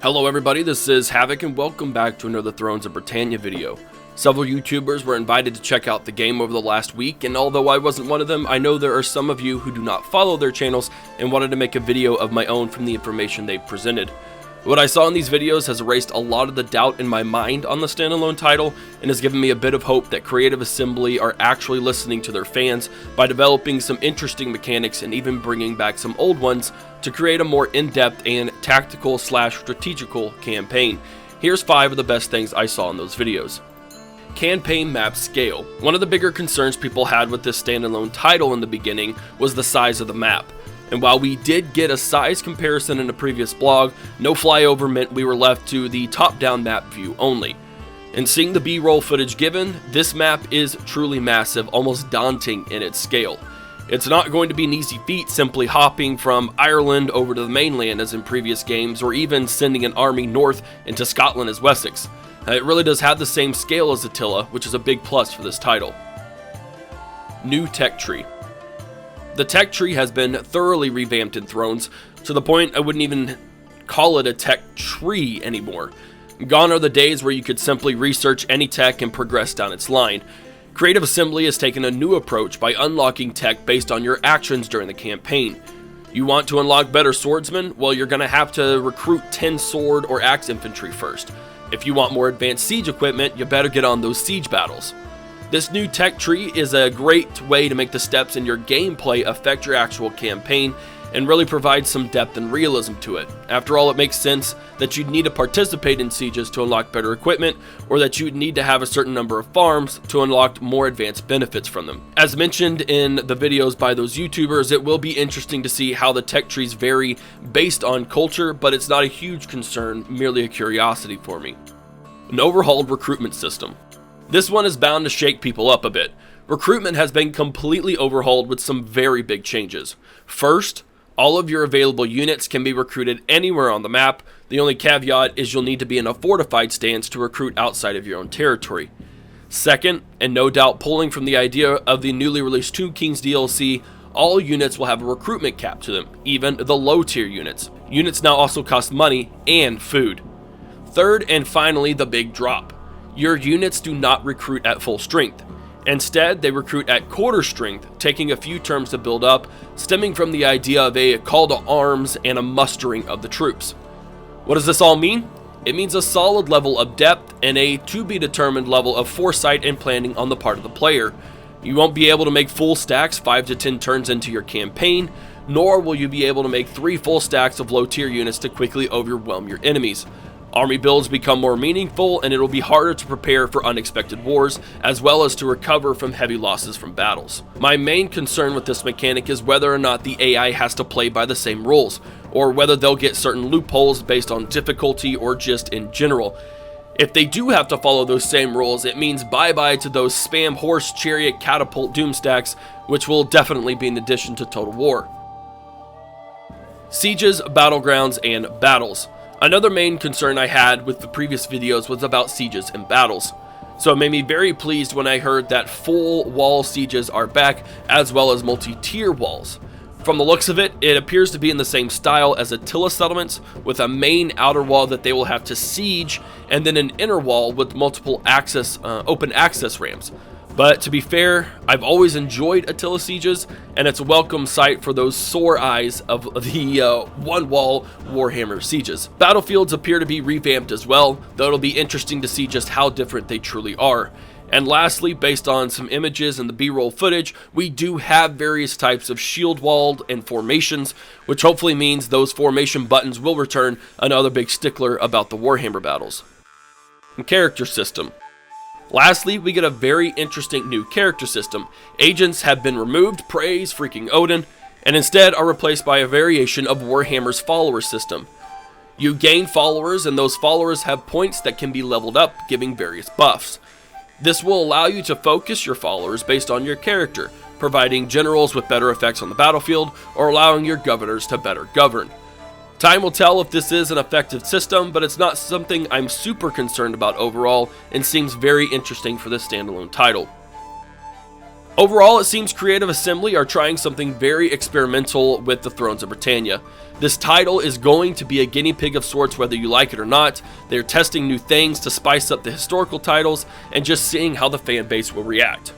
Hello everybody, this is Havoc and welcome back to another Thrones of Britannia video. Several YouTubers were invited to check out the game over the last week, and although I wasn't one of them, I know there are some of you who do not follow their channels and wanted to make a video of my own from the information they presented. What I saw in these videos has erased a lot of the doubt in my mind on the standalone title and has given me a bit of hope that Creative Assembly are actually listening to their fans by developing some interesting mechanics and even bringing back some old ones to create a more in-depth and tactical/strategical campaign. Here's 5 of the best things I saw in those videos. Campaign map scale. One of the bigger concerns people had with this standalone title in the beginning was the size of the map. And while we did get a size comparison in a previous blog, no flyover meant we were left to the top-down map view only. And seeing the B-roll footage given, this map is truly massive, almost daunting in its scale. It's not going to be an easy feat simply hopping from Ireland over to the mainland as in previous games, or even sending an army north into Scotland as Wessex. It really does have the same scale as Attila, which is a big plus for this title. New tech tree. The tech tree has been thoroughly revamped in Thrones, to the point I wouldn't even call it a tech tree anymore. Gone are the days where you could simply research any tech and progress down its line. Creative Assembly has taken a new approach by unlocking tech based on your actions during the campaign. You want to unlock better swordsmen? Well, you're going to have to recruit 10 sword or axe infantry first. If you want more advanced siege equipment, you better get on those siege battles. This new tech tree is a great way to make the steps in your gameplay affect your actual campaign and really provide some depth and realism to it. After all, it makes sense that you'd need to participate in sieges to unlock better equipment, or that you'd need to have a certain number of farms to unlock more advanced benefits from them. As mentioned in the videos by those YouTubers, it will be interesting to see how the tech trees vary based on culture, but it's not a huge concern, merely a curiosity for me. An overhauled recruitment system. This one is bound to shake people up a bit. Recruitment has been completely overhauled with some very big changes. First, all of your available units can be recruited anywhere on the map. The only caveat is you'll need to be in a fortified stance to recruit outside of your own territory. Second, and no doubt pulling from the idea of the newly released Tomb Kings DLC, all units will have a recruitment cap to them, even the low tier units. Units now also cost money and food. Third, and finally, the big drop. Your units do not recruit at full strength. Instead, they recruit at quarter strength, taking a few turns to build up, stemming from the idea of a call to arms and a mustering of the troops. What does this all mean? It means a solid level of depth and a to-be-determined level of foresight and planning on the part of the player. You won't be able to make full stacks 5 to 10 turns into your campaign, nor will you be able to make 3 full stacks of low-tier units to quickly overwhelm your enemies. Army builds become more meaningful, and it'll be harder to prepare for unexpected wars, as well as to recover from heavy losses from battles. My main concern with this mechanic is whether or not the AI has to play by the same rules, or whether they'll get certain loopholes based on difficulty or just in general. If they do have to follow those same rules, it means bye-bye to those spam horse, chariot, catapult doom stacks, which will definitely be an addition to Total War. Sieges, battlegrounds, and battles. Another main concern I had with the previous videos was about sieges and battles. So it made me very pleased when I heard that full wall sieges are back, as well as multi-tier walls. From the looks of it, it appears to be in the same style as Attila settlements, with a main outer wall that they will have to siege, and then an inner wall with multiple open access ramps. But to be fair, I've always enjoyed Attila sieges, and it's a welcome sight for those sore eyes of the one-wall Warhammer sieges. Battlefields appear to be revamped as well, though it'll be interesting to see just how different they truly are. And lastly, based on some images and the B-roll footage, we do have various types of shield walled and formations, which hopefully means those formation buttons will return, another big stickler about the Warhammer battles. And character system. Lastly, we get a very interesting new character system. Agents have been removed, praise freaking Odin, and instead are replaced by a variation of Warhammer's follower system. You gain followers, and those followers have points that can be leveled up, giving various buffs. This will allow you to focus your followers based on your character, providing generals with better effects on the battlefield, or allowing your governors to better govern. Time will tell if this is an effective system, but it's not something I'm super concerned about overall, and seems very interesting for this standalone title. Overall, it seems Creative Assembly are trying something very experimental with the Thrones of Britannia. This title is going to be a guinea pig of sorts whether you like it or not. They're testing new things to spice up the historical titles and just seeing how the fan base will react.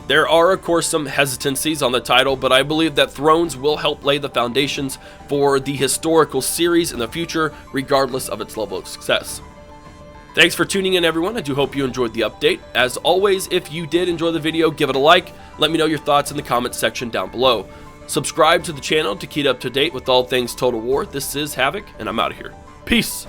There are of course some hesitancies on the title, but I believe that Thrones will help lay the foundations for the historical series in the future, regardless of its level of success. Thanks for tuning in, everyone. I do hope you enjoyed the update. As always, if you did enjoy the video, give it a like. Let me know your thoughts in the comments section down below. Subscribe to the channel to keep up to date with all things Total War. This is Havoc, and I'm out of here. Peace!